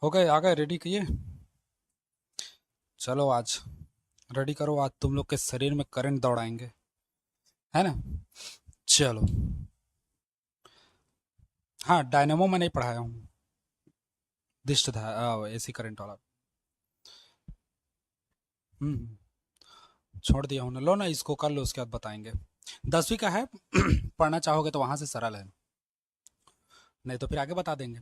हो गए, आ गए, रेडी किए? चलो आज रेडी करो, आज तुम लोग के शरीर में करंट दौड़ाएंगे, है ना? चलो। हाँ, डायनेमो में नहीं पढ़ाया हूँ, दिष्ट था एसी करंट वाला। हम्म। छोड़ दिया हूँ ना, लो ना, इसको कर लो, उसके बाद बताएंगे। 10वीं का है। पढ़ना चाहोगे तो वहां से सरल है, नहीं तो फिर आगे बता देंगे।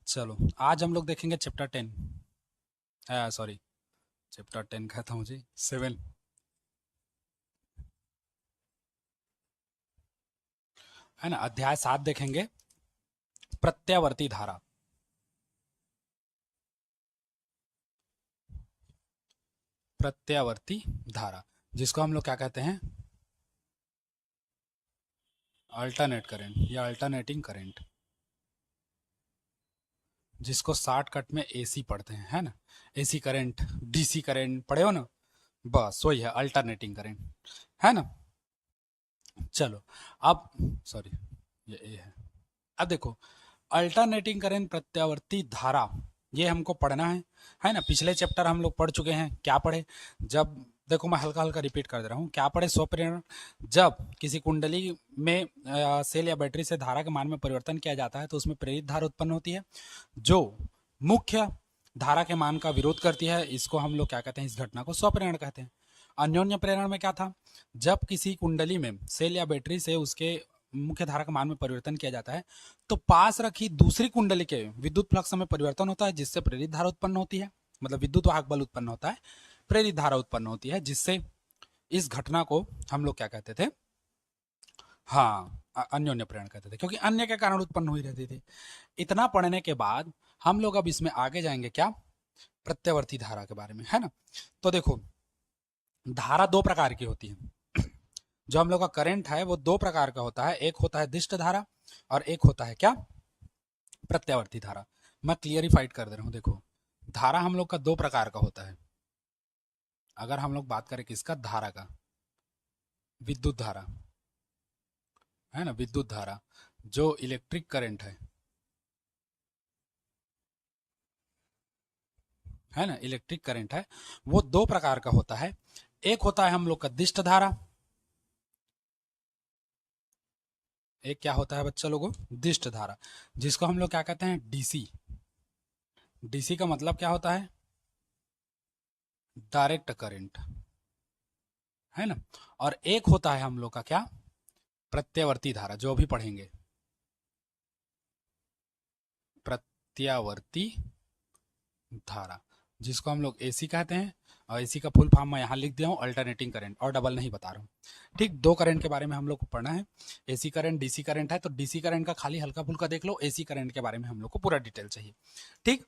चलो, आज हम लोग देखेंगे चैप्टर 10। सॉरी, चैप्टर 10 कहता हूँ जी, 7। है ना, अध्याय 7 देखेंगे, प्रत्यावर्ती धारा। प्रत्यावर्ती धारा, जिसको हम लोग क्या कहते हैं? अल्टरनेट करंट या अल्टरनेटिंग करंट, जिसको शॉर्टकट में एसी पढ़ते हैं, है ना? एसी करंट, डीसी करंट पढ़े हो ना? बस वही है अल्टरनेटिंग करंट, है ना? चलो, अब सॉरी, ये ए है। अब देखो, अल्टरनेटिंग करंट, प्रत्यावर्ती धारा, ये हमको पढ़ना है ना? पिछले चैप्टर हम लोग पढ़ चुके हैं, क्या पढ़े? जब, देखो मैं हल्का हल्का रिपीट कर दे रहा हूँ, क्या पढ़े? स्वप्रेरण। जब किसी कुंडली में सेल या बैटरी से धारा के मान में परिवर्तन किया जाता है तो उसमें प्रेरित धारा उत्पन्न होती है, जो मुख्य धारा के मान का विरोध करती है। इसको हम लोग क्या कहते हैं? इस घटना को स्वप्रेरण कहते हैं। अन्योन्य प्रेरण में क्या था? जब किसी कुंडली में सेल या बैटरी से उसके मुख्य धारा के मान में परिवर्तन किया जाता है तो पास रखी दूसरी कुंडली के विद्युत फ्लक्स में परिवर्तन होता है, जिससे प्रेरित धारा उत्पन्न होती है। मतलब विद्युत वाहक बल उत्पन्न होता है, प्रेरित धारा उत्पन्न होती है, जिससे इस घटना को हम लोग क्या कहते थे? हाँ, अन्योन्य प्रेरण कहते थे, क्योंकि अन्य के कारण उत्पन्न हुई रहती थी। इतना पढ़ने के बाद हम लोग अब इसमें आगे जाएंगे, क्या? प्रत्यावर्ती धारा के बारे में, है ना? तो देखो, धारा दो प्रकार की होती है। जो हम लोग का करंट है वो दो प्रकार का होता है, एक होता है दिष्ट धारा और एक होता है क्या? प्रत्यावर्ती धारा। मैं क्लियरिफाइड कर दे रहा हूं, देखो, धारा हम लोग का दो प्रकार का होता है। अगर हम लोग बात करें किसका? धारा का, विद्युत धारा, है ना? विद्युत धारा, जो इलेक्ट्रिक करंट है ना, इलेक्ट्रिक करंट है, वो दो प्रकार का होता है। एक होता है हम लोग का दिष्ट धारा, एक क्या होता है बच्चा लोगों? दिष्ट धारा, जिसको हम लोग क्या कहते हैं? डीसी। डीसी का मतलब क्या होता है? डायरेक्ट करंट, है ना? और एक होता है हम लोग का क्या? प्रत्यावर्ती धारा, जो अभी पढ़ेंगे, प्रत्यावर्ती धारा, जिसको हम लोग एसी कहते हैं। और एसी का फुल फॉर्म मैं यहाँ लिख दिया हूँ, अल्टरनेटिंग करंट, और डबल नहीं बता रहा हूँ। ठीक, दो करंट के बारे में हम लोग को पढ़ना है। एसी करंट, डीसी करंट है, तो डीसी करंट का खाली हल्का फुल्का देख लो, एसी करंट के बारे में हम लोग को पूरा डिटेल चाहिए। ठीक,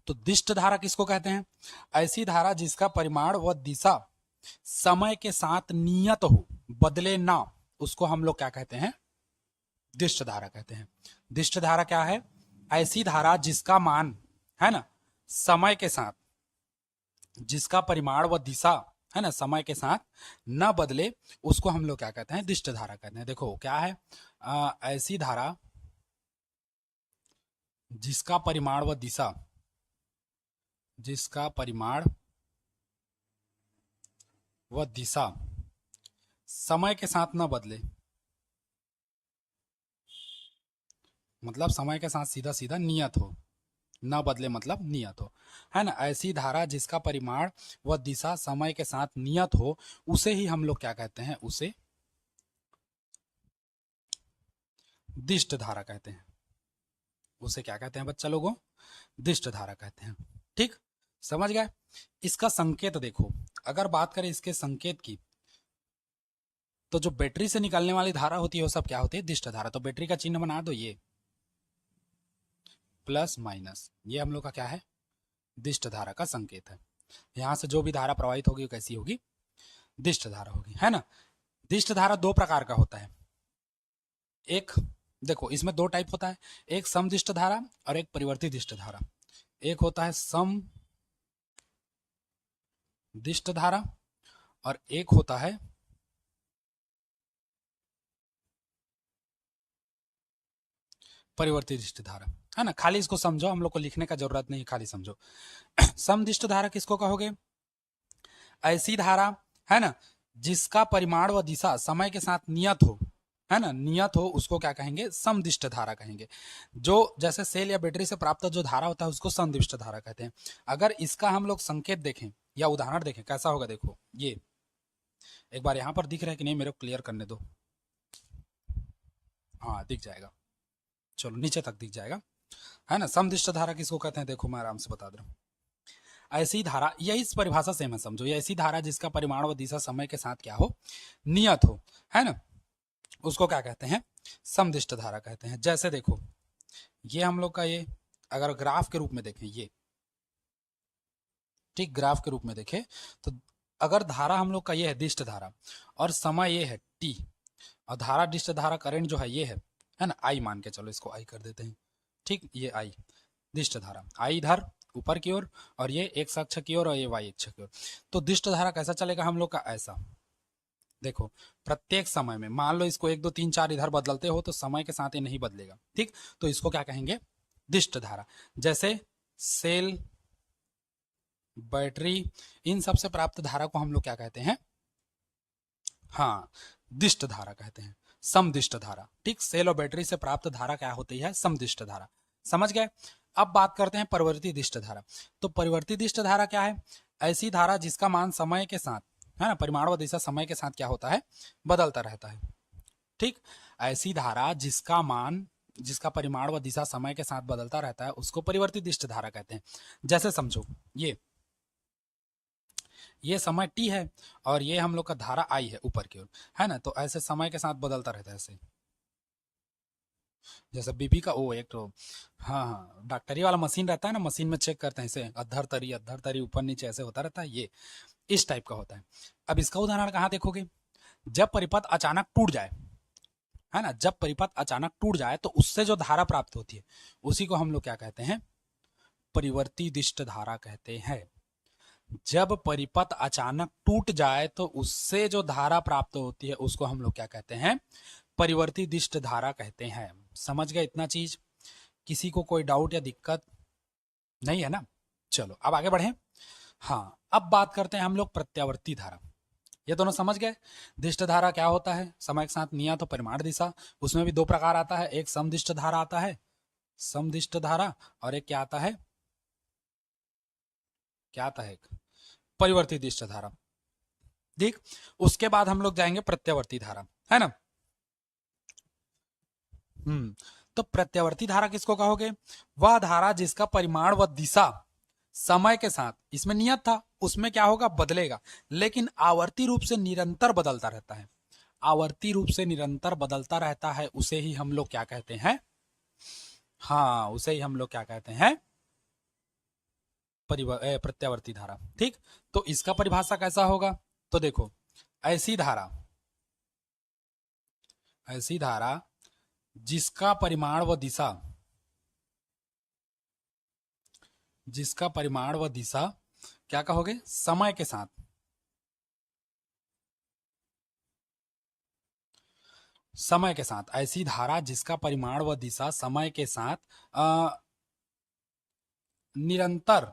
तो दिष्ट धारा किसको कहते हैं? ऐसी धारा जिसका परिमाण व दिशा समय के साथ नियत हो, बदले ना, उसको हम लोग क्या कहते हैं? दिष्ट धारा कहते हैं। दिष्ट धारा क्या है? ऐसी धारा जिसका मान, है ना, समय के साथ, जिसका परिमाण व दिशा, है ना, समय के साथ न बदले, उसको हम लोग क्या कहते हैं? दिष्ट धारा कहते हैं। देखो क्या है, ऐसी धारा जिसका परिमाण व दिशा, जिसका परिमाण व दिशा समय के साथ न बदले, मतलब समय के साथ सीधा सीधा नियत हो, न बदले मतलब नियत हो, है ना? ऐसी धारा जिसका परिमाण व दिशा समय के साथ नियत हो, उसे ही हम लोग क्या कहते हैं? उसे दिष्ट धारा कहते हैं। उसे क्या कहते हैं बच्चा लोगों? दिष्ट धारा कहते हैं। ठीक, समझ गए? इसका संकेत देखो, अगर बात करें इसके संकेत की, तो जो बैटरी से निकलने वाली धारा होती है वो सब क्या होती है? दिष्ट धारा। तो बैटरी का चिन्ह बना दो, ये प्लस माइनस, ये हम लोग का क्या है? दिष्ट धारा का संकेत है। यहां से जो भी धारा प्रवाहित होगी वो कैसी होगी? दिष्ट धारा होगी, है ना? दिष्ट धारा दो प्रकार का होता है। एक, देखो इसमें दो टाइप होता है, एक समदिष्ट धारा और एक परिवर्ती दिष्ट धारा। एक होता है सम दिष्ट धारा और एक होता है परिवर्ती दिष्ट धारा, है ना। खाली इसको समझो, हम लोग को लिखने का जरूरत नहीं, खाली समझो। समदिष्ट धारा किसको कहोगे? ऐसी धारा, है ना, जिसका परिमाण व दिशा समय के साथ नियत हो, है ना, नियत हो, उसको क्या कहेंगे? समदिष्ट धारा कहेंगे। जो जैसे सेल या बैटरी से प्राप्त जो धारा होता है उसको समदिष्ट धारा कहते हैं। अगर इसका हम लोग संकेत देखें या उदाहरण देखें, कैसा होगा? देखो ये एक बार यहां पर दिख रहा है कि नहीं, मेरे को क्लियर करने दो। हाँ दिख जाएगा, चलो नीचे तक दिख जाएगा, है ना। समदिष्ट धारा किसको कहते हैं? देखो मैं आराम से बता दे रहा हूँ। ऐसी धारा, यही इस परिभाषा से मैं समझो, ये ऐसी धारा जिसका परिमाण व दिशा समय के साथ क्या हो? नियत हो, है ना, उसको क्या कहते हैं? समदिष्ट धारा कहते हैं। जैसे देखो ये हम लोग का ये अगर ग्राफ के रूप में देखें, ये ठीक ग्राफ के रूप में देखें तो अगर धारा हम लोग का ये है दिष्ट धारा और समय ये है टी, और धारा दिष्ट धारा करंट जो है ये है ना, आई मान के चलो, इसको आई कर देते हैं, ठीक, ये आई दिष्ट धारा, आई इधर ऊपर की ओर और ये एक्स अक्ष की ओर और ये वाई अक्ष की ओर। तो दिष्ट धारा कैसा चलेगा हम लोग का? ऐसा देखो, प्रत्येक समय में मान लो इसको 1 2 3 4 इधर बदलते हो तो समय के साथ ये नहीं बदलेगा, ठीक, तो इसको क्या कहेंगे? दिष्ट धारा। जैसे सेल, बैटरी, इन सब से प्राप्त धारा को हम लोग क्या कहते हैं? हाँ, दिष्ट धारा कहते हैं, समदिष्ट धारा, ठीक। सेल और बैटरी से प्राप्त धारा क्या होती है? समदिष्ट धारा। समझ गए? अब बात करते हैं परिवर्ती दिष्ट धारा। तो परिवर्ती दिष्ट धारा क्या है? ऐसी धारा जिसका मान समय के साथ, है ना, परिमाण व दिशा समय के साथ क्या होता है? बदलता रहता है, ठीक। ऐसी धारा जिसका मान, जिसका परिमाण व दिशा समय के साथ बदलता रहता है उसको परिवर्ती दिष्ट धारा कहते हैं। जैसे समझो ये समय टी है और ये हम लोग का धारा आई है ऊपर की ओर, है ना, तो ऐसे समय के साथ बदलता रहता है ऐसे। जैसे बीपी का ओ एक तो, हाँ हाँ, डॉक्टरी वाला मशीन रहता है ना, मशीन में चेक करते हैं इसे, अद्धर तरी ऊपर नीचे ऐसे होता रहता है, ये इस टाइप का होता है। अब इसका उदाहरण कहाँ देखोगे? जब परिपथ अचानक टूट जाए, है ना, जब परिपथ अचानक टूट जाए तो उससे जो धारा प्राप्त होती है उसी को हम लोग क्या कहते हैं? परिवर्ती दिष्ट धारा कहते हैं। जब परिपथ अचानक टूट जाए तो उससे जो धारा प्राप्त होती है उसको हम लोग क्या कहते हैं? परिवर्ती दिष्ट धारा कहते हैं। समझ गए इतना चीज? किसी को कोई डाउट या दिक्कत नहीं है ना? चलो अब आगे बढ़े। हाँ, अब बात करते हैं हम लोग प्रत्यावर्ती धारा। ये दोनों समझ गए। दिष्ट धारा क्या होता है? समय के साथ नियत तो परिमाण दिशा, उसमें भी दो प्रकार आता है, एक समदिष्ट धारा आता है, समदिष्ट धारा, और एक क्या आता है? क्या आता है? एक परिवर्ती दिष्ट धारा। ठीक, उसके बाद हम लोग जाएंगे प्रत्यावर्ती धारा, है ना। तो प्रत्यावर्ती धारा किसको कहोगे? वह धारा जिसका परिमाण व दिशा समय के साथ, इसमें नियत था, उसमें क्या होगा? बदलेगा, लेकिन आवर्ती रूप से निरंतर बदलता रहता है। आवर्ती रूप से निरंतर बदलता रहता है, उसे ही हम लोग क्या कहते हैं? हाँ, उसे ही हम लोग क्या कहते हैं? प्रत्यावर्ती धारा, ठीक। तो इसका परिभाषा कैसा होगा? तो देखो, ऐसी धारा, ऐसी धारा जिसका परिमाण व दिशा, जिसका परिमाण व दिशा क्या कहोगे? समय के साथ, समय के साथ, ऐसी धारा जिसका परिमाण व दिशा समय के साथ निरंतर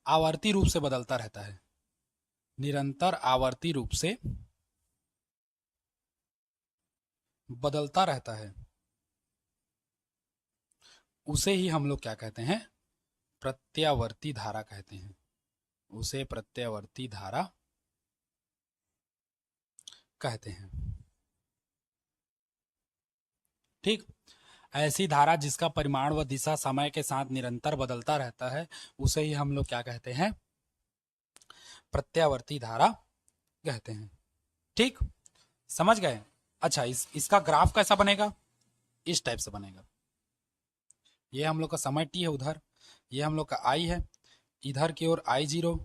आवर्ती रूप से बदलता रहता है, निरंतर आवर्ती रूप से बदलता रहता है, उसे ही हम लोग क्या कहते हैं? प्रत्यावर्ती धारा कहते हैं। उसे प्रत्यावर्ती धारा कहते हैं, ठीक। ऐसी धारा जिसका परिमाण व दिशा समय के साथ निरंतर बदलता रहता है उसे ही हम लोग क्या कहते हैं? प्रत्यावर्ती धारा कहते हैं, ठीक। समझ गए? अच्छा, इसका ग्राफ कैसा बनेगा? इस टाइप से बनेगा। ये हम लोग का समय टी है उधर, ये हम लोग का आई है, इधर की ओर आई जीरो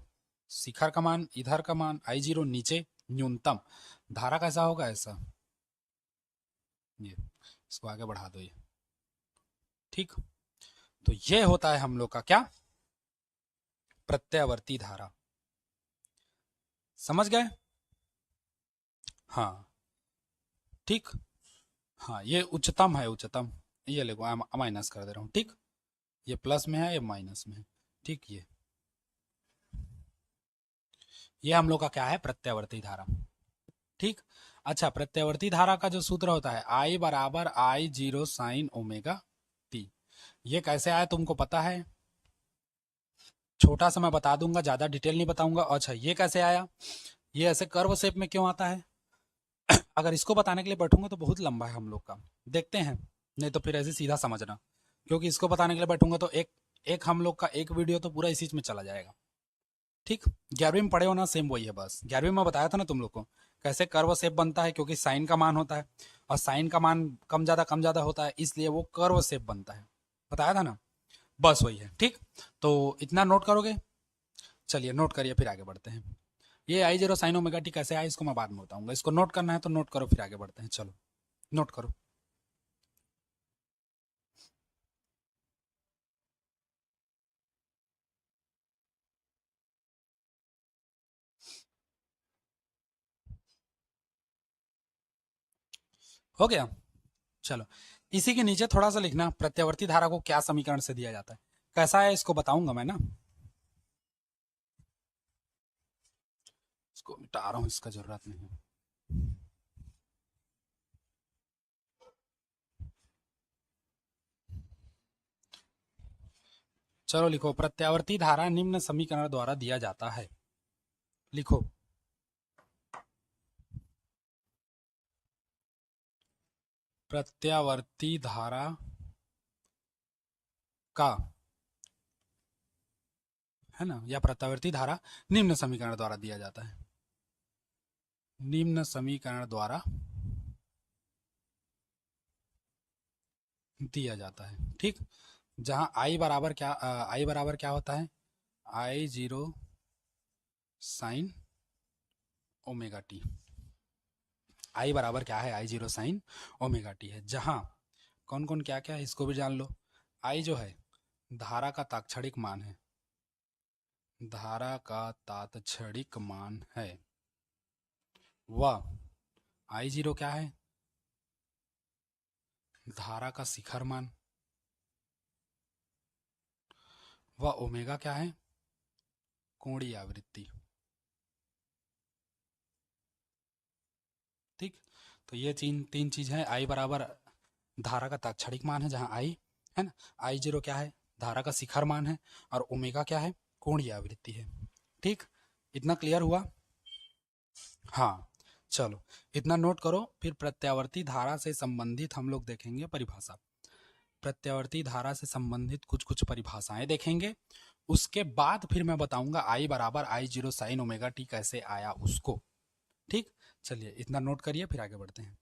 शिखर का मान, इधर का मान आई जीरो नीचे न्यूनतम। धारा कैसा होगा? ऐसा, ये इसको आगे बढ़ा दो, ये ठीक। तो ये होता है हम लोग का क्या? प्रत्यावर्ती धारा। समझ गए? हाँ, ठीक। हाँ ये उच्चतम है, उच्चतम। ये देखो माइनस कर दे रहा हूँ, ठीक। ये प्लस में है, ये माइनस में है, ठीक। ये हम लोग का क्या है, प्रत्यावर्ती धारा, ठीक। अच्छा, प्रत्यावर्ती धारा का जो सूत्र होता है, I बराबर आई जीरो साइन ओमेगा टी। ये कैसे आया तुमको पता है? छोटा सा मैं बता दूंगा, ज्यादा डिटेल नहीं बताऊंगा। अच्छा, ये कैसे आया? ये ऐसे कर्व शेप में क्यों आता है? अगर इसको बताने के लिए बैठूंगा तो बहुत लंबा है हम लोग का, देखते हैं। नहीं तो फिर ऐसे सीधा समझना, क्योंकि इसको बताने के लिए बैठूंगा तो एक एक हम लोग का एक वीडियो तो पूरा इसी में चला जाएगा, ठीक। 11वीं में पढ़े हो ना, सेम वही है बस। 11वीं में बताया था ना तुम लोग को कैसे कर्व शेप बनता है, क्योंकि साइन का मान होता है और साइन का मान कम ज्यादा होता है, इसलिए वो कर्व शेप बनता है। बताया था ना, बस वही है, ठीक। तो इतना नोट करोगे? चलिए नोट करिए, फिर आगे बढ़ते हैं। ये आई जीरो साइन ओमेगा टी कैसे आया इसको मैं बाद में बताऊंगा, इसको नोट करना है तो नोट करो, फिर आगे बढ़ते हैं। चलो नोट करो। हो गया? चलो, इसी के नीचे थोड़ा सा लिखना, प्रत्यावर्ती धारा को क्या समीकरण से दिया जाता है, कैसा है इसको बताऊंगा मैं ना। इसको मिटा रहा हूं, इसका जरूरत नहीं है। चलो लिखो, प्रत्यावर्ती धारा निम्न समीकरण द्वारा दिया जाता है। लिखो, प्रत्यावर्ती धारा का, है ना, या प्रत्यावर्ती धारा निम्न समीकरण द्वारा दिया जाता है। निम्न समीकरण द्वारा दिया जाता है, ठीक। जहां आई बराबर क्या होता है, आई जीरो साइन ओमेगा टी। आई बराबर क्या है, आई जीरो साइन ओमेगा टी है। जहां कौन कौन क्या क्या है इसको भी जान लो। आई जो है धारा का तात्क्षणिक मान है, धारा का तात्क्षणिक मान है। वह आई जीरो क्या है, धारा का शिखर मान। वह ओमेगा क्या है, कोणीय आवृत्ति, ठीक। तो ये तीन तीन चीज है। आई बराबर धारा का तात्क्षणिक मान है, जहां आई, है ना, आई जीरो क्या है, धारा का शिखर मान है, और ओमेगा क्या है, कोणीय आवृत्ति है, ठीक। इतना क्लियर हुआ? हाँ। चलो इतना नोट करो, फिर प्रत्यावर्ती धारा से संबंधित हम लोग देखेंगे परिभाषा। प्रत्यावर्ती धारा से संबंधित कुछ कुछ परिभाषाएं देखेंगे, उसके बाद फिर मैं बताऊंगा आई बराबर आई जीरो साइन ओमेगा टी कैसे आया उसको, ठीक। चलिए इतना नोट करिए, फिर आगे बढ़ते हैं।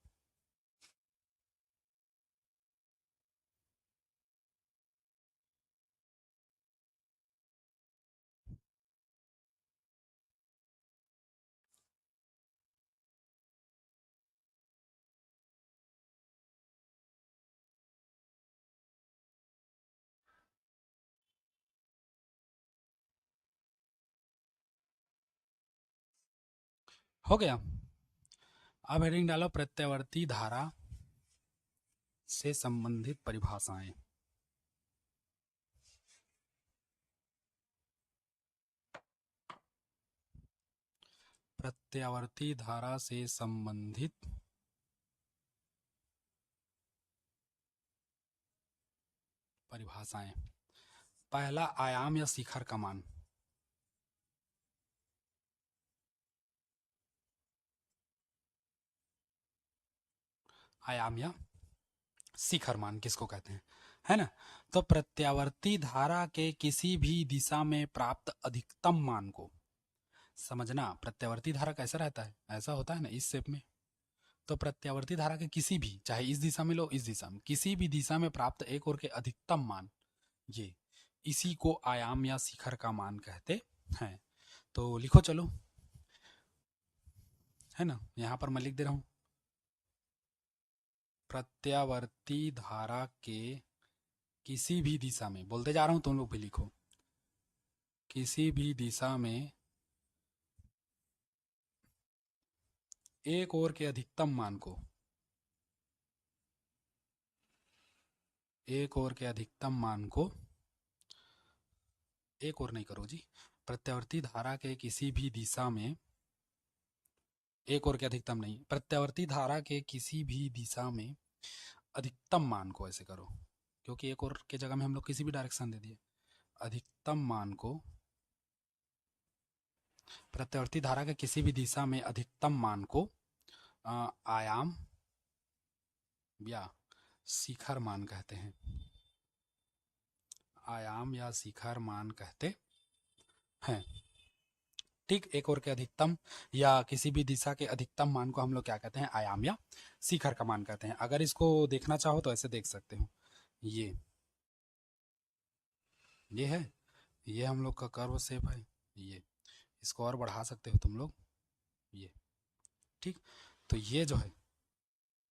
हो गया? अब हेडिंग डालो, प्रत्यावर्ती धारा से संबंधित परिभाषाएं। प्रत्यावर्ती धारा से संबंधित परिभाषाएं। पहला, आयाम या शिखर का मान। आयाम या शिखर मान किसको कहते हैं, है ना। तो प्रत्यावर्ती धारा के किसी भी दिशा में प्राप्त अधिकतम मान को समझना। प्रत्यावर्ती धारा कैसा रहता है, ऐसा होता है ना, इस शेप में। तो प्रत्यावर्ती धारा के किसी भी, चाहे इस दिशा में लो इस दिशा में, किसी भी दिशा में प्राप्त एक और के अधिकतम मान, ये इसी को आयाम या शिखर का मान कहते हैं। तो लिखो चलो, है ना, यहां पर मैं लिख दे रहा हूं, प्रत्यावर्ती धारा के किसी भी दिशा में, बोलते जा रहा हूं तुम लोग भी लिखो, किसी भी दिशा में एक और के अधिकतम मान को, एक और के अधिकतम मान को, एक और नहीं करो जी, प्रत्यावर्ती धारा के किसी भी दिशा में, एक और के अधिकतम नहीं, प्रत्यावर्ती धारा के किसी भी दिशा में अधिकतम मान को, ऐसे करो क्योंकि एक और के जगह में हम लोग किसी भी डायरेक्शन दे दिए, अधिकतम मान को, प्रत्यावर्ती धारा के किसी भी दिशा में अधिकतम मान को आयाम या शिखर मान कहते हैं, आयाम या शिखर मान कहते हैं। ठीक, एक और के अधिकतम या किसी भी दिशा के अधिकतम मान को हम लोग क्या कहते हैं, आयाम या शिखर का मान कहते हैं। अगर इसको देखना चाहो तो ऐसे देख सकते हो, ये है, ये हम लोग का कर्व शेप है, ये इसको और बढ़ा सकते हो तुम लोग, ये ठीक। तो ये जो है,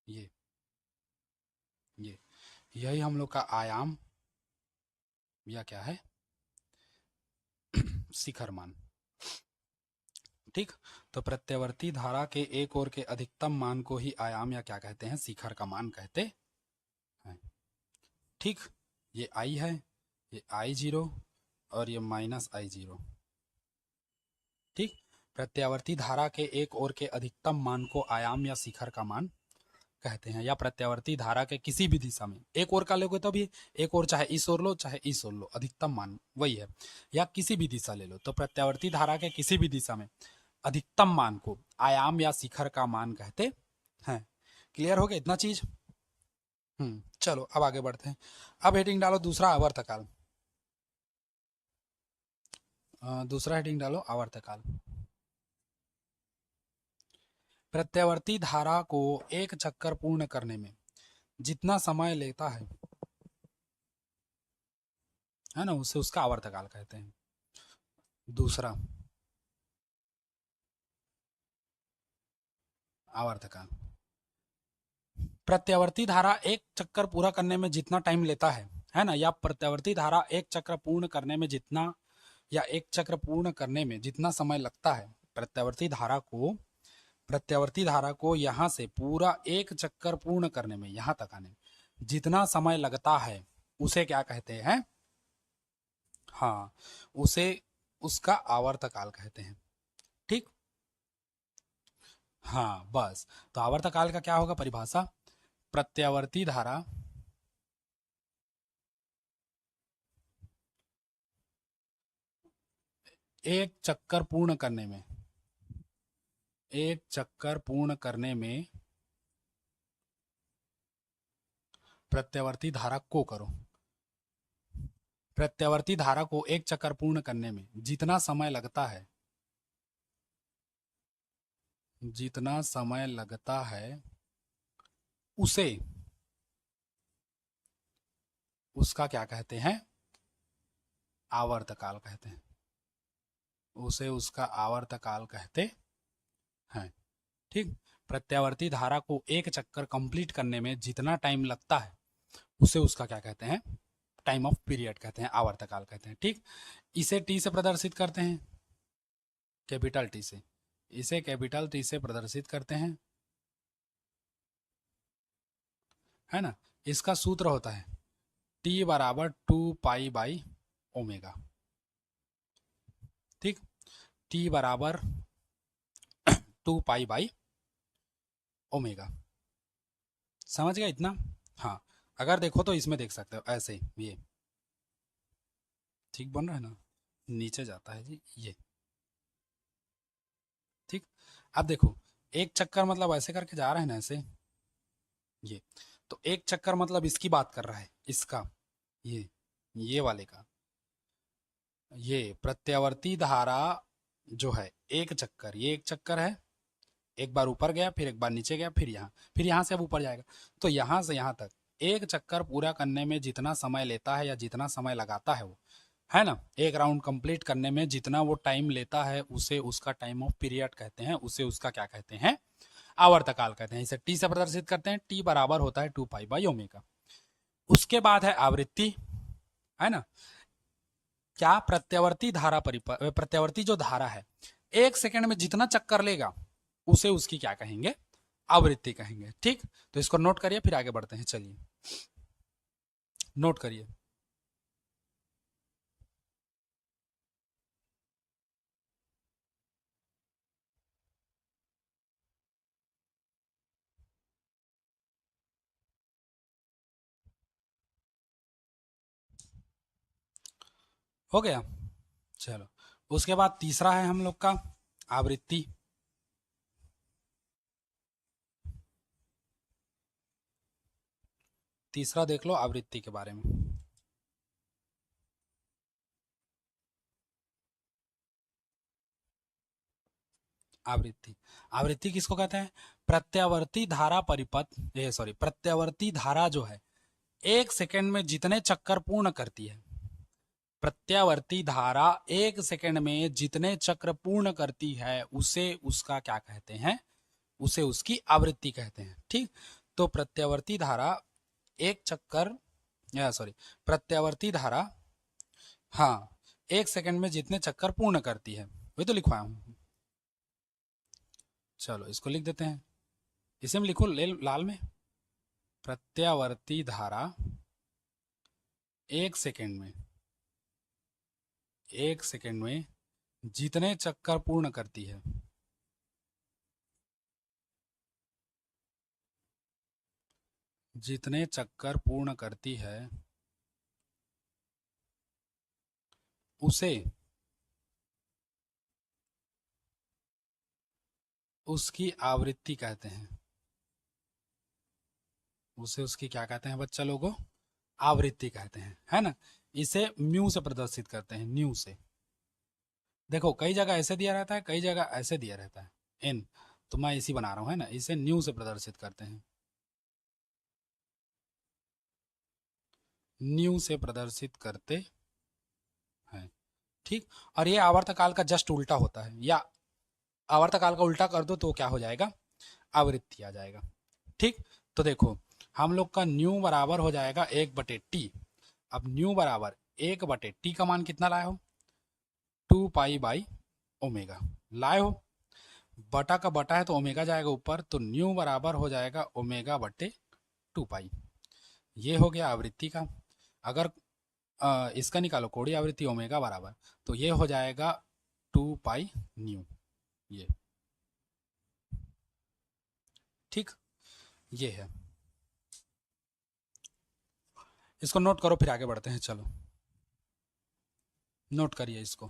ये यही हम लोग का आयाम या क्या है, शिखर मान। ठीक, तो प्रत्यावर्ती धारा के एक और के अधिकतम मान को ही आयाम या क्या कहते हैं, शिखर का मान कहते हैं। ठीक, ये आई है, ये I0 और ये -I0। ठीक, प्रत्यावर्ती धारा के एक और के अधिकतम मान को आयाम या शिखर का मान कहते हैं, या प्रत्यावर्ती धारा के किसी भी दिशा में, एक और का लोगे तो भी, एक और चाहे इस ओर लो चाहे इस ओर लो, अधिकतम मान वही है, या किसी भी दिशा ले लो, तो प्रत्यावर्ती धारा के किसी भी दिशा में अधिकतम मान को आयाम या शिखर का मान कहते हैं। क्लियर हो गया इतना चीज? चलो अब आगे बढ़ते हैं। अब हेडिंग डालो दूसरा, आवर्तकाल। दूसरा हेडिंग डालो, आवर्तकाल। प्रत्यावर्ती धारा को एक चक्कर पूर्ण करने में जितना समय लेता है ना, उसे उसका आवर्तकाल कहते हैं। दूसरा आवर्तकाल, प्रत्यावर्ती धारा एक चक्कर पूरा करने में जितना टाइम लेता है ना, या प्रत्यावर्ती धारा एक चक्र पूर्ण करने में जितना, या एक चक्र पूर्ण करने में जितना समय लगता है, प्रत्यावर्ती धारा को यहाँ से पूरा एक चक्कर पूर्ण करने में, यहाँ तक आने में जितना समय लगता है, उसे क्या कहते हैं? हाँ, उसे उसका आवर्तकाल कहते हैं। ठीक, हाँ बस, तो आवर्तकाल का क्या होगा परिभाषा? प्रत्यावर्ती धारा एक चक्कर पूर्ण करने में, एक चक्कर पूर्ण करने में प्रत्यावर्ती धारा को करो, प्रत्यावर्ती धारा को एक चक्कर पूर्ण करने में जितना समय लगता है, जितना समय लगता है उसे उसका क्या कहते हैं? आवर्तकाल कहते हैं, उसे उसका आवर्तकाल कहते हैं। ठीक, प्रत्यावर्ती धारा को एक चक्कर कंप्लीट करने में जितना टाइम लगता है, उसे उसका क्या कहते हैं? टाइम ऑफ पीरियड कहते हैं, आवर्तकाल कहते हैं। ठीक, इसे टी से प्रदर्शित करते हैं, कैपिटल टी से, इसे कैपिटल टी से प्रदर्शित करते हैं, है ना। इसका सूत्र होता है टी बराबर 2π/ω। ठीक, टी बराबर 2π/ω। समझ गया इतना? हाँ, अगर देखो तो इसमें देख सकते हो ऐसे, ये ठीक बन रहा है ना, नीचे जाता है जी ये। ठीक, अब देखो एक चक्कर मतलब ऐसे करके जा रहा है ना, ऐसे ये, तो एक चक्कर मतलब इसकी बात कर रहा है, इसका, ये वाले का, ये प्रत्यावर्ती धारा जो है एक चक्कर, ये एक चक्कर है, एक बार ऊपर गया, फिर एक बार नीचे गया, फिर यहाँ से अब ऊपर जाएगा, तो यहाँ से यहाँ तक एक चक्कर पूरा करने में जितना समय लेता है या जितना समय लगाता है वो, है ना, एक राउंड कंप्लीट करने में जितना वो टाइम लेता है, उसे उसका टाइम ऑफ पीरियड कहते हैं, उसे उसका क्या कहते हैं? आवर्तकाल कहते हैं। इसे टी से प्रदर्शित करते हैं, टी बराबर होता है 2π/ω। उसके बाद है आवृत्ति, है ना। क्या प्रत्यावर्ती धारा प्रत्यावर्ती जो धारा है एक सेकंड में जितना चक्कर लेगा, उसे उसकी क्या कहेंगे? आवृत्ति कहेंगे। ठीक, तो इसको नोट करिए, फिर आगे बढ़ते हैं। चलिए नोट करिए। हो गया। चलो, उसके बाद तीसरा है हम लोग का आवृत्ति। तीसरा देख लो आवृत्ति के बारे में। आवृत्ति, आवृत्ति किसको कहते हैं? प्रत्यावर्ती धारा परिपथ, ये सॉरी, प्रत्यावर्ती धारा जो है 1 सेकंड में जितने चक्कर पूर्ण करती है, प्रत्यावर्ती धारा 1 सेकंड में जितने चक्र पूर्ण करती है उसे उसका क्या कहते हैं? उसे उसकी आवृत्ति कहते हैं। ठीक, तो प्रत्यावर्ती धारा एक चक्कर, या सॉरी, प्रत्यावर्ती धारा, हाँ, 1 सेकंड में जितने चक्कर पूर्ण करती है, वही तो लिखवाया हूं। चलो इसको लिख देते हैं, इसे में लिखो लाल में। प्रत्यावर्ती धारा 1 सेकंड में, 1 सेकंड में जितने चक्कर पूर्ण करती है, जितने चक्कर पूर्ण करती है उसे उसकी आवृत्ति कहते हैं। उसे उसकी क्या कहते हैं बच्चा लोगों? आवृत्ति कहते हैं, है ना। इसे म्यू से प्रदर्शित करते हैं, न्यू से। देखो कई जगह ऐसे दिया रहता है, कई जगह ऐसे दिया रहता है एन, तो मैं इसी बना रहा हूं, है ना। इसे न्यू से प्रदर्शित करते हैं, न्यू से प्रदर्शित करते हैं। ठीक, और ये आवर्तकाल का जस्ट उल्टा होता है, या आवर्तकाल का उल्टा कर दो तो क्या हो जाएगा? आवृत्ति आ जाएगा। ठीक, तो देखो हम लोग का न्यू बराबर हो जाएगा 1/t। अब न्यू बराबर 1/t का मान कितना लाए हो? 2π/ओमेगा लाए हो। बटा का बटा है तो ओमेगा जाएगा ऊपर, तो न्यू बराबर हो जाएगा ओमेगा/2π। ये हो गया आवृत्ति का। अगर इसका निकालो कोणीय आवृत्ति ओमेगा बराबर, तो ये हो जाएगा 2π ये। ठीक, ये है। इसको नोट करो, फिर आगे बढ़ते हैं। चलो नोट करिए इसको।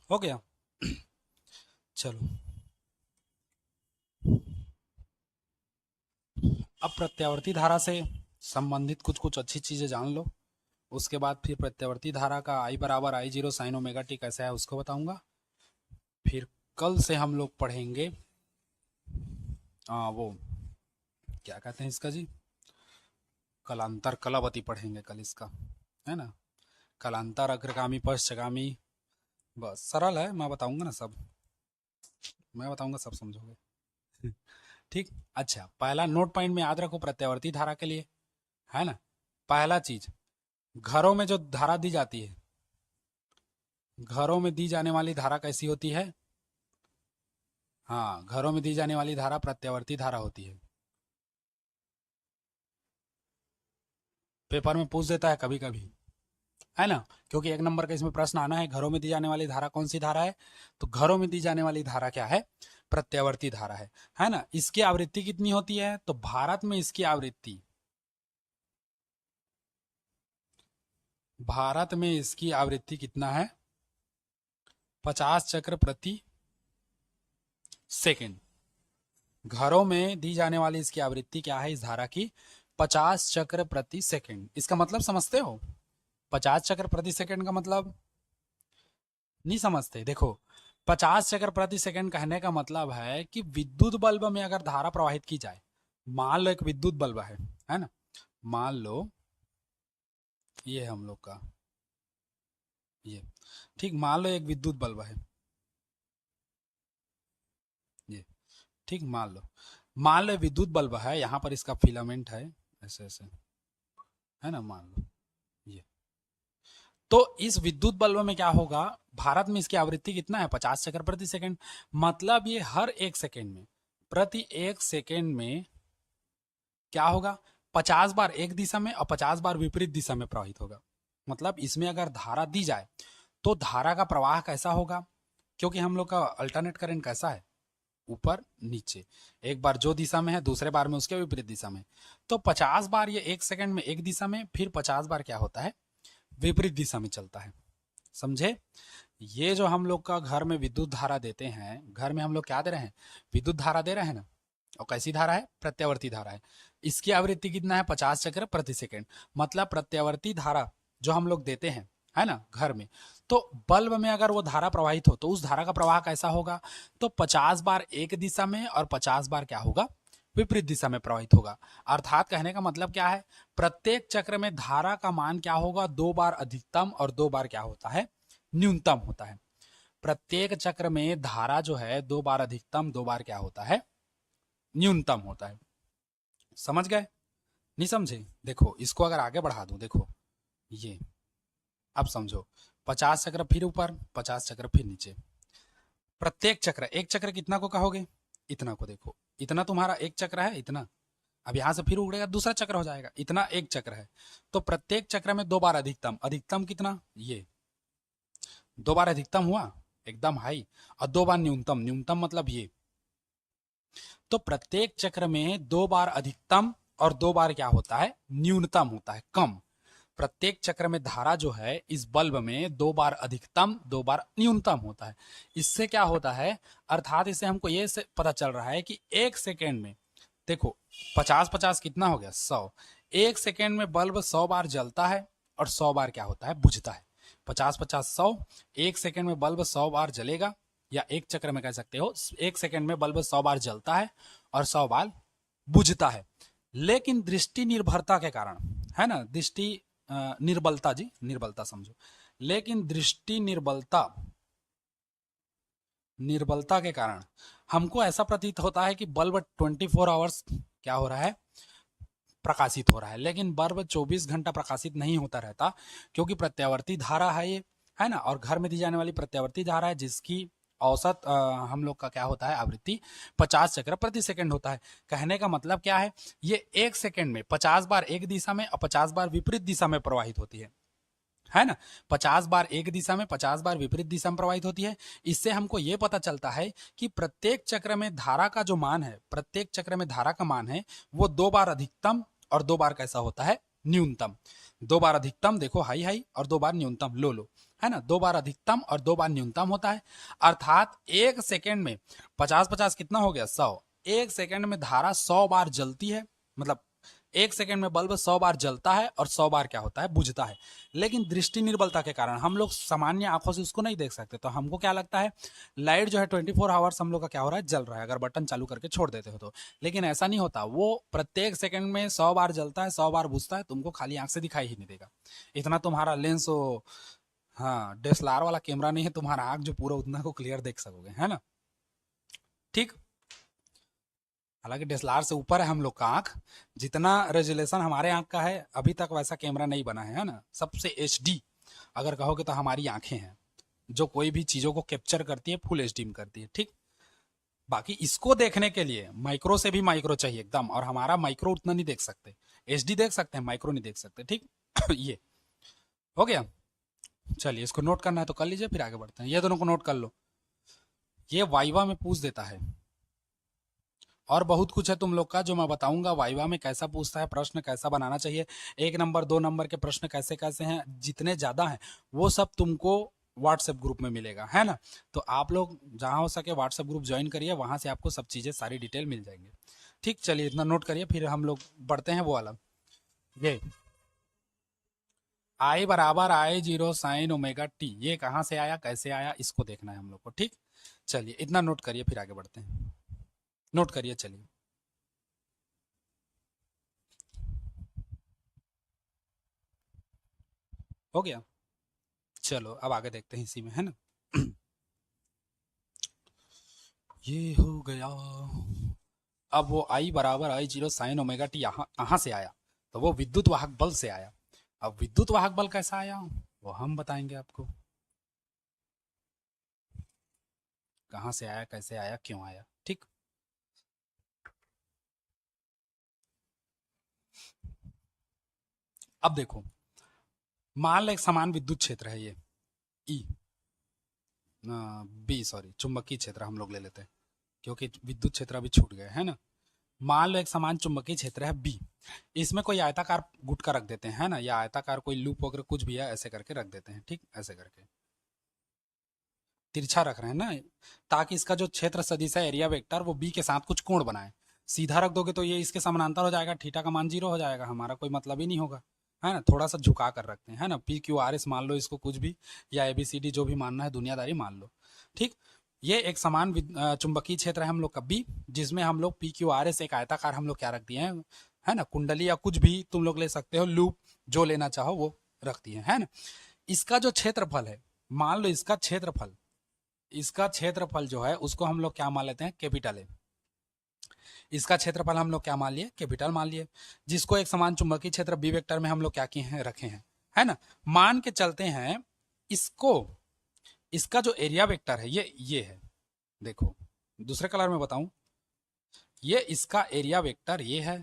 हो गया। चलो अब प्रत्यावर्ती धारा से संबंधित कुछ कुछ अच्छी चीजें जान लो। उसके बाद फिर प्रत्यावर्ती धारा का I बराबर I0 साइन ओमेगा टी कैसा है उसको बताऊंगा। फिर कल से हम लोग पढ़ेंगे वो क्या कहते हैं इसका जी, कलांतर कलावती पढ़ेंगे कल इसका, है ना। कलांतर अग्रगामी पश्चगामी, बस सरल है, मैं बताऊंगा ना सब, मैं बताऊंगा सब समझोगे। ठीक, अच्छा पहला नोट पॉइंट में याद रखो प्रत्यावर्ती धारा के लिए, है ना। पहला चीज, घरों में जो धारा दी जाती है, घरों में दी जाने वाली धारा कैसी होती है? हाँ, घरों में दी जाने वाली धारा प्रत्यावर्ती धारा होती है। पेपर में पूछ देता है कभी कभी, है ना, क्योंकि 1 नंबर का इसमें प्रश्न आना है, घरों में दी जाने वाली धारा कौन सी धारा है? तो घरों में दी जाने वाली धारा क्या है? प्रत्यावर्ती धारा है ना। इसकी आवृत्ति कितनी होती है? तो भारत में इसकी आवृत्ति, भारत में इसकी आवृत्ति कितना है? 50 चक्र प्रति सेकंड। घरों में दी जाने वाली इसकी आवृत्ति क्या है इस धारा की? 50 चक्र प्रति सेकंड। इसका मतलब समझते हो? 50 चक्र प्रति सेकंड का मतलब नहीं समझते? देखो 50 चक्र प्रति सेकंड कहने का मतलब है कि विद्युत बल्ब में अगर धारा प्रवाहित की जाए, मान लो एक विद्युत बल्ब है ना, मान लो ये हम लोग का ये, ठीक, मान लो एक विद्युत बल्ब है ये, ठीक, मान लो विद्युत बल्ब है, यहाँ पर इसका फिलामेंट है ऐसे ऐसे, है ना, मान लो ये। तो इस विद्युत बल्ब में क्या होगा? भारत में इसकी आवृत्ति कितना है? 50 चक्र प्रति सेकंड। मतलब ये हर 1 सेकंड में प्रति 1 सेकेंड में क्या होगा, 50 बार एक दिशा में और 50 बार विपरीत दिशा में प्रवाहित होगा। मतलब इसमें अगर धारा दी जाए तो धारा का प्रवाह कैसा होगा, क्योंकि हम लोग का अल्टरनेट करंट कैसा है, ऊपर नीचे, एक बार जो दिशा में है दूसरे बार में उसके विपरीत दिशा में। तो 50 बार ये 1 सेकंड में एक दिशा में, फिर 50 बार क्या होता है, विपरीत दिशा में चलता है। समझे? ये जो हम लोग का घर में विद्युत धारा देते हैं, घर में हम लोग क्या दे रहे हैं, विद्युत धारा दे रहे हैं ना, और कैसी धारा है, प्रत्यावर्ती धारा है। इसकी आवृत्ति कितना है, 50 चक्र प्रति सेकंड। मतलब प्रत्यावर्ती धारा जो हम लोग देते हैं, है ना, घर में, तो बल्ब में अगर वो धारा प्रवाहित हो तो उस धारा का प्रवाह कैसा होगा, तो 50 बार एक दिशा में और 50 बार क्या होगा, विपरीत दिशा में प्रवाहित होगा। अर्थात कहने का मतलब क्या है, प्रत्येक चक्र में धारा का मान क्या होगा, 2 बार अधिकतम और 2 बार क्या होता है, न्यूनतम होता है। प्रत्येक चक्र में धारा जो है 2 बार अधिकतम 2 बार क्या होता है, न्यूनतम होता है। समझ गए, नहीं समझे? देखो इसको अगर आगे बढ़ा दूं, देखो ये, अब समझो, 50 चक्र फिर ऊपर, 50 चक्र फिर नीचे। प्रत्येक चक्र, एक चक्र कितना को कहोगे, इतना को। देखो इतना तुम्हारा एक चक्र है, इतना, अब यहां से फिर उड़ेगा दूसरा चक्र हो जाएगा, इतना एक चक्र है। तो प्रत्येक चक्र में 2 बार अधिकतम, अधिकतम कितना, ये 2 बार अधिकतम हुआ एकदम हाई, और 2 बार न्यूनतम, न्यूनतम मतलब ये। तो प्रत्येक चक्र में 2 बार अधिकतम और 2 बार क्या होता है, न्यूनतम होता है, कम। प्रत्येक चक्र में धारा जो है इस बल्ब में 2 बार अधिकतम 2 बार न्यूनतम होता है। इससे क्या होता है, अर्थात इससे हमको ये से पता चल रहा है कि एक सेकेंड में, देखो 50-50 कितना हो गया, 100। एक सेकेंड में बल्ब 100 बार जलता है और 100 बार क्या होता है, बुझता है। 50-50-100, एक सेकेंड में बल्ब 100 बार जलेगा, या एक चक्र में कह सकते हो एक सेकेंड में बल्ब 100 बार जलता है और 100 बार बुझता है। लेकिन दृष्टि निर्भरता के कारण, है ना, दृष्टि निर्बलता, जी निर्बलता समझो, लेकिन दृष्टि निर्बलता, निर्बलता के कारण हमको ऐसा प्रतीत होता है कि बल्ब 24 आवर्स क्या हो रहा है, प्रकाशित हो रहा है। लेकिन बल्ब 24 घंटा प्रकाशित नहीं होता रहता, क्योंकि प्रत्यावर्ती धारा है ये, है ना, और घर में दी जाने वाली प्रत्यावर्ती धारा है जिसकी औसत हम लोग का क्या होता है, आवृत्ति 50 चक्र प्रति सेकंड होता है। कहने का मतलब क्या है, ये एक सेकंड में 50 बार एक दिशा में और 50 बार विपरीत दिशा में प्रवाहित होती है ना, 50 बार एक दिशा में 50 बार विपरीत दिशा में प्रवाहित होती है। इससे हमको यह पता चलता है कि प्रत्येक चक्र में धारा का जो मान है, प्रत्येक चक्र में धारा का मान है वो 2 बार अधिकतम और 2 बार कैसा होता है, न्यूनतम। 2 बार अधिकतम देखो हाई हाई, और 2 बार न्यूनतम लो लो, है ना, 2 बार अधिकतम और 2 बार न्यूनतम होता है। अर्थात एक सेकेंड में 50-50 कितना हो गया, 100। एक सेकेंड में धारा 100 बार जलती है, मतलब एक सेकेंड में बल्ब 100 बार जलता है और 100 बार क्या होता है, बुझता है। लेकिन दृष्टि निर्बलता के कारण हम लोग सामान्य आंखों से उसको नहीं देख सकते, तो हमको क्या लगता है, लाइट जो है 24 आवर्स हम लोग का क्या हो रहा है, जल रहा है, अगर बटन चालू करके छोड़ देते हो तो। लेकिन ऐसा नहीं होता, वो प्रत्येक सेकंड में 100 बार जलता है, 100 बार बुझता है, तुमको खाली आंख से दिखाई ही नहीं देगा। इतना तुम्हारा लेंस हो, हाँ डीएसएलआर वाला कैमरा नहीं है तुम्हारा आंख जो पूरा उतना को क्लियर देख सकोगे, है ना। ठीक, हालांकि डीएसएलआर से ऊपर है हम लोग का आंख, जितना रेजोल्यूशन हमारे आंख का है अभी तक वैसा कैमरा नहीं बना है ना। सबसे एचडी अगर कहोगे तो हमारी आंखें हैं, जो कोई भी चीजों को कैप्चर करती है, फुल एचडी में करती है। ठीक, बाकी इसको देखने के लिए माइक्रो से भी माइक्रो चाहिए एकदम, और हमारा माइक्रो उतना नहीं देख सकते, एचडी देख सकते हैं, माइक्रो नहीं देख सकते। ठीक ये हो गया। चलिए इसको नोट करना है तो कर लीजिए, फिर आगे बढ़ते हैं। ये दोनों को नोट कर लो, ये वाइवा में पूछ देता है, और बहुत कुछ है तुम लोग का जो मैं बताऊंगा वाइवा में कैसा पूछता है, प्रश्न कैसा बनाना चाहिए, 1 नंबर 2 नंबर के प्रश्न कैसे कैसे हैं, जितने ज्यादा हैं वो सब तुमको व्हाट्सएप ग्रुप में मिलेगा, है ना। तो आप लोग जहां हो सके व्हाट्सएप ग्रुप ज्वाइन करिए, वहां से आपको सब चीजें सारी डिटेल मिल जाएंगे। ठीक, चलिए इतना नोट करिए, फिर हम लोग बढ़ते हैं वो वाला। ये आई बराबर आई जीरो साइन ओमेगा टी, ये कहाँ से आया कैसे आया इसको देखना है हम लोग को। ठीक, चलिए इतना नोट करिए, फिर आगे बढ़ते हैं। नोट करिए, चलिए। हो गया, चलो अब आगे देखते हैं इसी में, है ना। ये हो गया। अब वो आई बराबर आई जीरो साइन ओमेगा टी यहाँ कहाँ से आया, तो वो विद्युत वाहक बल से आया। अब विद्युत वाहक बल कैसा आया वो हम बताएंगे आपको, कहाँ से आया कैसे आया क्यों आया। ठीक, अब देखो, मान लो एक समान विद्युत क्षेत्र है ये ई, बी सॉरी, चुंबकीय क्षेत्र हम लोग ले लेते हैं क्योंकि विद्युत क्षेत्र अभी छूट गए है ना। मान लो एक समान चुंबकीय क्षेत्र है बी, इसमें कोई आयताकार गुटका रख देते हैं है ना, या आयताकार कोई लूप वगैरह कुछ भी है, ऐसे करके रख देते हैं, ठीक, ऐसे करके तिरछा रख रहे हैं ना, ताकि इसका जो क्षेत्र सदिश है एरिया वेक्टर वो बी के साथ कुछ कोण बनाए। सीधा रख दोगे तो ये इसके समानांतर हो जाएगा, थीटा का मान 0 हो जाएगा, हमारा कोई मतलब ही नहीं होगा, है ना। थोड़ा सा झुका कर रखते हैं, है ना, पी क्यू आर एस मान लो इसको, कुछ भी, या एबीसीडी जो भी मानना है दुनियादारी मान लो, ठीक। ये एक समान चुंबकीय क्षेत्र है हम लोग का बी, जिसमें हम लोग पी क्यू आर एस एक आयताकार हम लोग क्या रख दिए हैं, है ना, कुंडली या कुछ भी तुम लोग ले सकते हो, लूप जो लेना चाहो वो रख दिए, है ना। इसका जो क्षेत्रफल है, मान लो इसका क्षेत्रफल जो है उसको हम लोग क्या मान लेते हैं, कैपिटल है। इसका क्षेत्रफल हम लोग क्या मान लिए, कैपिटल मान लिए, जिसको एक समान चुंबकीय क्षेत्र बी वेक्टर में हम लोग क्या किए हैं, रखे हैं, है ना। मान के चलते हैं इसको, इसका जो एरिया वेक्टर है ये है, देखो दूसरे कलर में बताऊं, ये इसका एरिया वेक्टर ये है,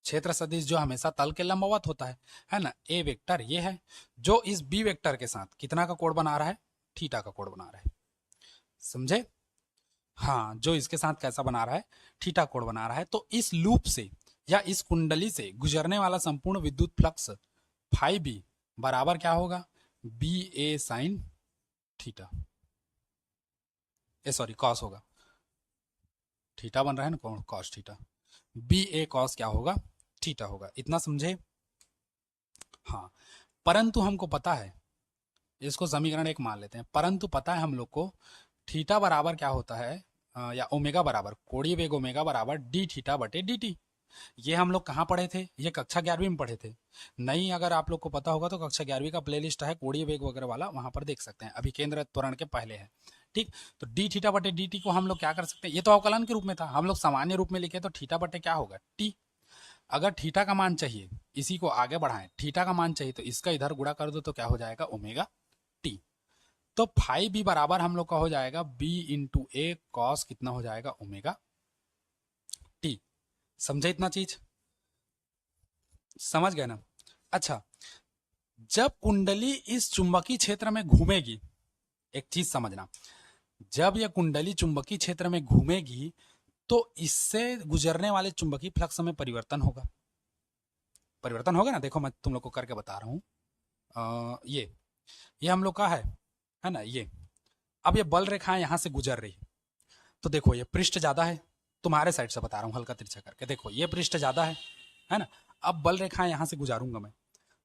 क्षेत्र सदिश जो हमेशा तल के लंबवत होता है ना। ए वेक्टर ये है, जो इस बी वेक्टर के साथ कितना का कोण बना रहा है, थीटा का कोण बना रहा है, समझे। हाँ, जो इसके साथ कैसा बना रहा है, थीटा कोण बना रहा है। तो इस लूप से या इस कुंडली से गुजरने वाला संपूर्ण विद्युत फ्लक्स फाई बी बराबर क्या होगा, बी ए साइन थीटा, ए सॉरी कॉस होगा, थीटा बन रहा है ना, कौन कॉस थीटा, बी ए कॉस क्या होगा, थीटा होगा, इतना समझे। हाँ, परंतु हमको पता है, इसको समीकरण एक मान लेते हैं, परंतु पता है हम लोग को थीटा बराबर क्या होता है, या ओमेगा बराबर, कोणीय वेग ओमेगा बराबर डी थीटा बटे डी टी। ये हम लोग कहाँ पढ़े थे, ये कक्षा 11वीं में पढ़े थे। नहीं, अगर आप लोग को पता होगा तो कक्षा 11वीं का प्लेलिस्ट है कोणीय वेग वगैरह वाला, वहां पर देख सकते हैं, अभी केंद्र त्वरण के पहले है, ठीक। तो डी थीटा बटे डी टी को हम लोग क्या कर सकते हैं, ये तो अवकलन के रूप में था, हम लोग सामान्य रूप में लिखे तो थीटा बटे क्या होगा, टी। अगर थीटा का मान चाहिए, इसी को आगे बढ़ाएं, थीटा का मान चाहिए तो इसका इधर गुणा कर दो तो क्या हो जाएगा, ओमेगा टी। तो फाइव बी बराबर हम लोग का हो जाएगा बी इंटू ए कॉस कितना हो जाएगा, ओमेगा टी। समझे इतना चीज, समझ गए ना। अच्छा, जब कुंडली इस चुंबकीय क्षेत्र में घूमेगी, एक चीज समझना, जब यह कुंडली चुंबकीय क्षेत्र में घूमेगी तो इससे गुजरने वाले चुंबकीय फ्लक्स में परिवर्तन होगा, परिवर्तन होगा ना। देखो मैं तुम लोग को करके बता रहा हूं, ये हम लोग का है ना, ये अब ये बल रेखाएं यहां से गुजर रही, तो देखो ये पृष्ठ ज्यादा है, तुम्हारे साइड से बता रहा हूं हल्का तिरछा करके, देखो ये पृष्ठ ज्यादा है ना। अब बल रेखाएं यहां से गुजारूंगा मैं,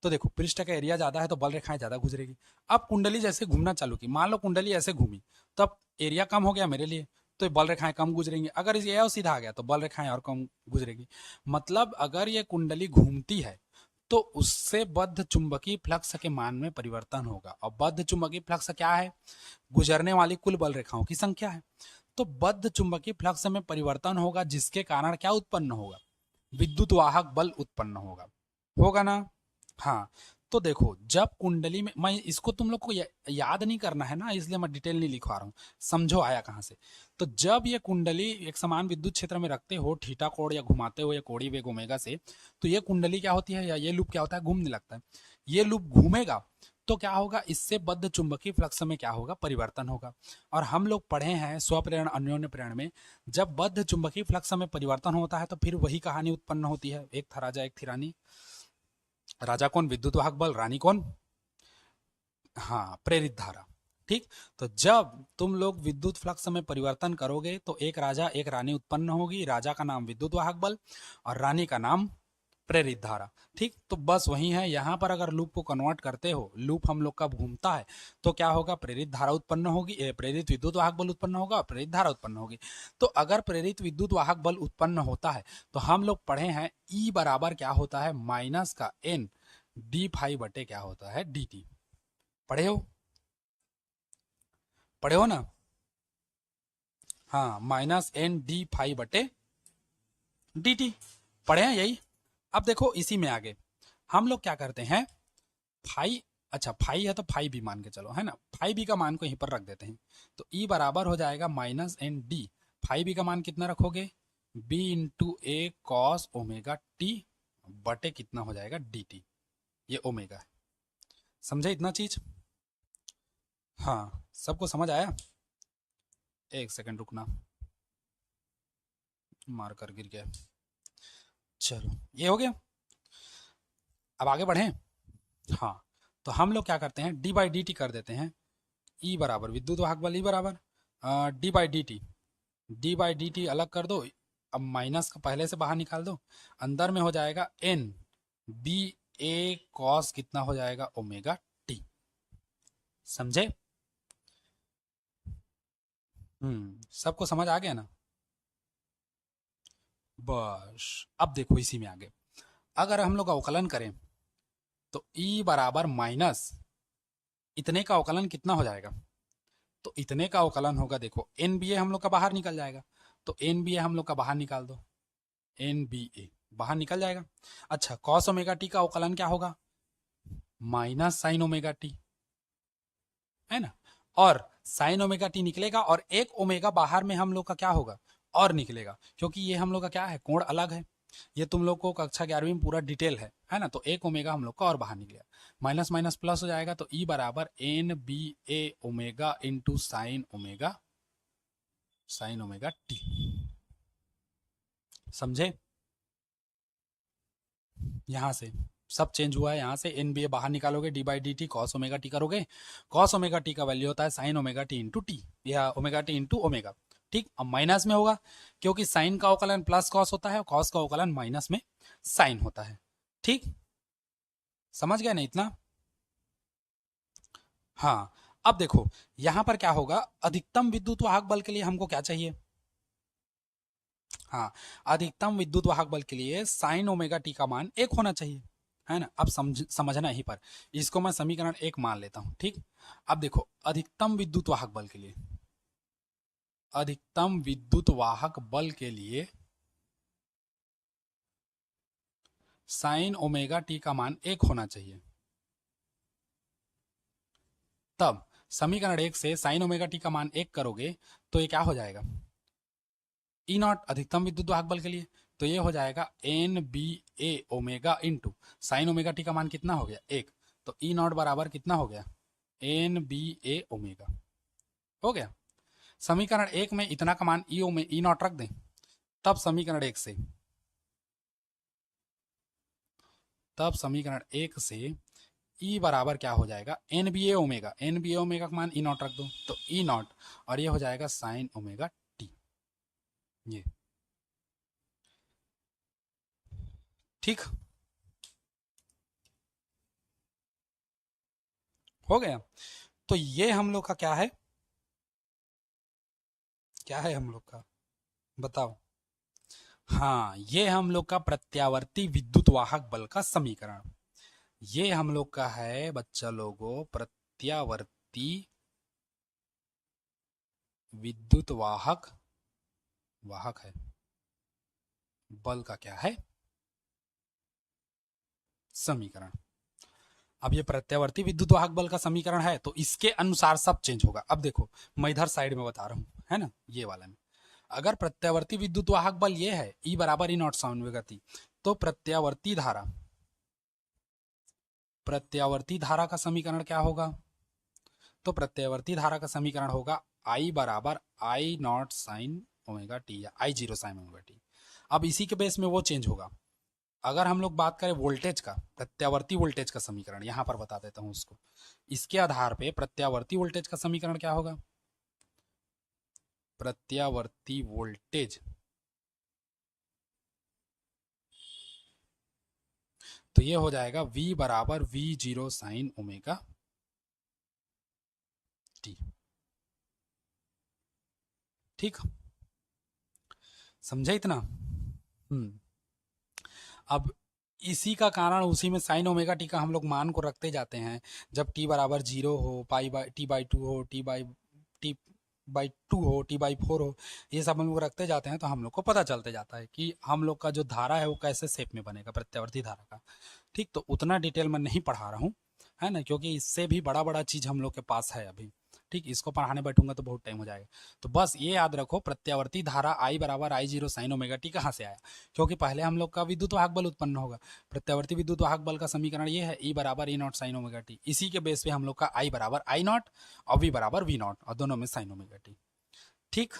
तो देखो पृष्ठ का एरिया ज्यादा है तो बल रेखाएं ज्यादा गुजरेगी। अब कुंडली जैसे घूमना चालू की, मान लो कुंडली ऐसे घूमी, तब एरिया कम हो गया मेरे लिए, तो बल रेखाएं कम गुजरेंगी। अगर ये और सीधा आ गया तो बल रेखाएं और कम गुजरेगी। मतलब अगर ये कुंडली घूमती है तो उससे बद्ध चुंबकीय फ्लक्स के मान में परिवर्तन होगा, और बद्ध चुंबकीय फ्लक्स क्या है, गुजरने वाली कुल बल रेखाओं की संख्या है। तो बद्ध चुंबकीय फ्लक्स में परिवर्तन होगा, जिसके कारण क्या उत्पन्न होगा, विद्युत वाहक बल उत्पन्न होगा, होगा ना। हाँ, तो देखो जब कुंडली में, मैं इसको तुम लोग को याद नहीं करना है ना, इसलिए मैं डिटेल नहीं लिखवा रहा हूँ, समझो आया कहाँ से। तो जब ये कुंडली एक समान विद्युत क्षेत्र में रखते हो थीटा कोण या घुमाते हो या कोणीय वेग ओमेगा से, तो ये कुंडली क्या होती है, या ये लूप क्या होता है, घूमने लगता है। ये लूप घूमेगा तो क्या होगा, इससे बद्ध चुंबकीय फ्लक्स में क्या होगा, परिवर्तन होगा। और हम लोग पढ़े हैं स्वप्रेरण अन्योन्य प्रेरण में, जब बद्ध चुंबकीय फ्लक्स में परिवर्तन होता है तो फिर वही कहानी उत्पन्न होती है, एक था राजा एक थी रानी। राजा कौन, विद्युत वाहक बल, रानी कौन, हाँ प्रेरित धारा, ठीक। तो जब तुम लोग विद्युत फ्लक्स में परिवर्तन करोगे तो एक राजा एक रानी उत्पन्न होगी, राजा का नाम विद्युत वाहक बल और रानी का नाम प्रेरित धारा, ठीक। तो बस वही है, यहां पर अगर लूप को कन्वर्ट करते हो, लूप हम लोग का घूमता है तो क्या होगा, प्रेरित धारा उत्पन्न होगी, प्रेरित विद्युत वाहक बल उत्पन्न होगा और प्रेरित धारा उत्पन्न होगी। तो अगर प्रेरित विद्युत वाहक बल उत्पन्न होता है तो हम लोग पढ़े हैं ई बराबर क्या होता है, माइनस का एन डी फाइव बटे क्या होता है, डी टी। पढ़े हो, पढ़े हो ना। हाँ, माइनस एन डी फाइव बटे डी टी, पढ़े हैं यही। अब देखो इसी में आगे हम लोग क्या करते हैं, फाई, अच्छा फाई है तो फाई भी मान के चलो, है ना, फाई बी का मान को यहीं पर रख देते हैं। तो ई बराबर हो जाएगा minus N D, phi B का मान कितना रखोगे, B into A cos omega T बटे कितना हो जाएगा, डी टी। ये ओमेगा है। समझे इतना चीज? हाँ, सबको समझ आया? एक सेकंड रुकना, मार्कर गिर गया। चलो, ये हो गया। अब आगे बढ़ें। हाँ, तो हम लोग क्या करते हैं, डी बाई डी टी कर देते हैं। ई बराबर विद्युत वाहक बल, ई बराबर D by D T. D by D T अलग कर दो, अब माइनस का पहले से बाहर निकाल दो। अंदर में हो जाएगा एन बी ए कॉस कितना हो जाएगा, ओमेगा टी। समझे? सबको समझ आ गया ना? बस अब देखो इसी में आगे, अगर हम लोग अवकलन करें तो ई बराबर माइनस इतने का अवकलन कितना हो जाएगा, तो इतने का अवकलन होगा, देखो एन बी ए हम लोग का बाहर निकल जाएगा, तो एन बी ए हम लोग का बाहर निकाल दो, एन बी ए बाहर निकल जाएगा। अच्छा, कॉस ओमेगा टी का अवकलन क्या होगा, माइनस साइन ओमेगा टी, है ना। और साइन ओमेगा टी निकलेगा और एक ओमेगा बाहर में हम लोग का क्या होगा, और निकलेगा, क्योंकि ये हम लोग का क्या है, कोण अलग है। ये तुम लोग को कक्षा 11वीं में पूरा डिटेल है ना। तो एक ओमेगा हम लोग का और बाहर निकलेगा, माइनस माइनस प्लस हो जाएगा, तो ई बराबर N B A omega into sine omega T. समझे? यहां से सब चेंज हुआ है, यहाँ से एन बी ए बाहर निकालोगे, D by D T cos omega T करोगे, कॉस ओमेगा टी का वैल्यू होता है sign omega T into T, या ओमेगा टी इंटू ओमेगा। ठीक, अब माइनस में होगा, क्योंकि साइन का अवकलन प्लस कॉस होता है और कॉस का अवकलन माइनस में साइन होता है। ठीक, समझ गए ना इतना? हाँ, अब देखो यहां पर क्या होगा, अधिकतम विद्युत वाहक बल के लिए हमको क्या चाहिए, हाँ, अधिकतम विद्युत वाहक बल के लिए साइन ओमेगा टी का मान 1 होना चाहिए, है ना। अब समझना यहीं पर, इसको मैं समीकरण 1 मान लेता हूं। ठीक, अब देखो अधिकतम विद्युत वाहक बल के लिए, अधिकतम विद्युत वाहक बल के लिए साइन ओमेगा टी का मान 1 होना चाहिए। तब समीकरण 1 से साइन ओमेगा टी का मान 1 करोगे तो ये क्या हो जाएगा, ई नॉट अधिकतम विद्युत वाहक बल के लिए, तो ये हो जाएगा N B A omega into sine omega T का मान कितना हो गया, 1, तो ई नॉट बराबर कितना हो गया, एन बी ए ओमेगा हो गया। समीकरण 1 में इतना का मान ई नॉट रख दें, तब समीकरण 1 से, ई बराबर क्या हो जाएगा, N B A omega, N B A omega का मान ई नॉट रख दो, तो ई नॉट, और ये हो जाएगा साइन ओमेगा टी। ये ठीक हो गया। तो ये हम लोग का क्या है, क्या है हम लोग का, बताओ। हाँ, ये हम लोग का प्रत्यावर्ती विद्युत वाहक बल का समीकरण, ये हम लोग का है बच्चा लोगों, प्रत्यावर्ती विद्युत वाहक है, बल का क्या है, समीकरण। अब ये प्रत्यावर्ती विद्युत वाहक बल का समीकरण है, तो इसके अनुसार सब चेंज होगा। अब देखो मैं इधर साइड में बता रहा हूं, है ना, ये वाला में, अगर प्रत्यावर्ती विद्युत वाहक बल ये है, ई बराबर ई नॉट साइन ओमेगा टी, तो प्रत्यावर्ती धारा का समीकरण क्या होगा, तो प्रत्यावर्ती धारा का समीकरण होगा आई बराबर आई नॉट साइन ओमेगा टी, या आई जीरो साइन ओमेगा टी। अब इसी के बेस में वो चेंज होगा। अगर हम लोग बात करें वोल्टेज का, प्रत्यावर्ती वोल्टेज का समीकरण यहां पर बता देता हूं उसको, इसके आधार पे प्रत्यावर्ती वोल्टेज का समीकरण क्या होगा, प्रत्यावर्ती वोल्टेज, तो ये हो जाएगा V बराबर V zero sine omega T. ठीक, समझे इतना? अब इसी का कारण उसी में साइन ओमेगा टी का हम लोग मान को रखते जाते हैं, जब टी बराबर 0 हो, पाई बाई टी बाई 2 हो, टी बाई 2 हो, टी बाई 4 हो, ये सब हम लोग रखते जाते हैं, तो हम लोग को पता चलते जाता है कि हम लोग का जो धारा है वो कैसे शेप में बनेगा, प्रत्यावर्ती धारा का। ठीक, तो उतना डिटेल में नहीं पढ़ा रहा हूँ, है ना, क्योंकि इससे भी बड़ा बड़ा चीज़ हम लोग के पास है अभी। ठीक, इसको पढ़ाने बैठूंगा तो बहुत टाइम हो जाएगा। तो बस ये याद रखो, प्रत्यावर्ती धारा I बराबर I0 साइन ओमेगा टी कहाँ से आया, क्योंकि पहले हम लोग का विद्युत वाहक बल उत्पन्न होगा। प्रत्यावर्ती विद्युत वाहक बल का समीकरण ये है, E बराबर E not sign omega T. इसी के बेस पे हम लोग का I बराबर I नॉट और V बराबर V नॉट, और दोनों में साइन ओमेगा टी। ठीक,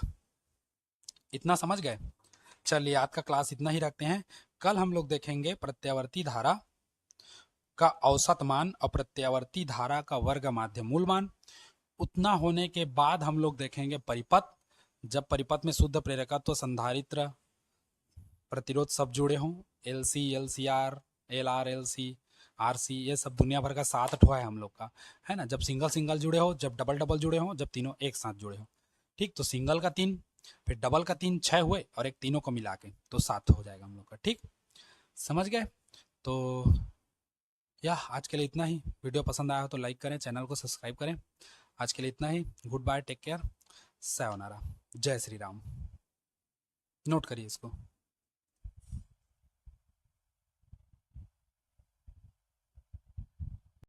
इतना समझ गए। चलिए आज का क्लास इतना ही रखते हैं। कल हम लोग देखेंगे प्रत्यावर्ती धारा का औसत मान और प्रत्यावर्ती धारा का वर्ग माध्य मूल मान। उतना होने के बाद हम लोग देखेंगे परिपथ, जब परिपथ में शुद्ध प्रेरकत्व, संधारित्र, प्रतिरोध सब जुड़े हों, LC, LCR, LR, LC, RC, ये सब दुनिया भर का 7 ठो है हम लोग का, है ना। जब सिंगल सिंगल जुड़े हो, जब डबल डबल जुड़े हो, जब तीनों एक साथ जुड़े हो। ठीक, तो सिंगल का 3, फिर डबल का 3, 6 हुए, और एक तीनों को मिला के तो 7 हो जाएगा हम लोग का। ठीक, समझ गए। तो यह आज के लिए इतना ही। वीडियो पसंद आया हो तो लाइक करें, चैनल को सब्सक्राइब करें। आज के लिए इतना ही। गुड बाय, टेक केयर, सायोनारा, जय श्री राम। नोट करिए इसको।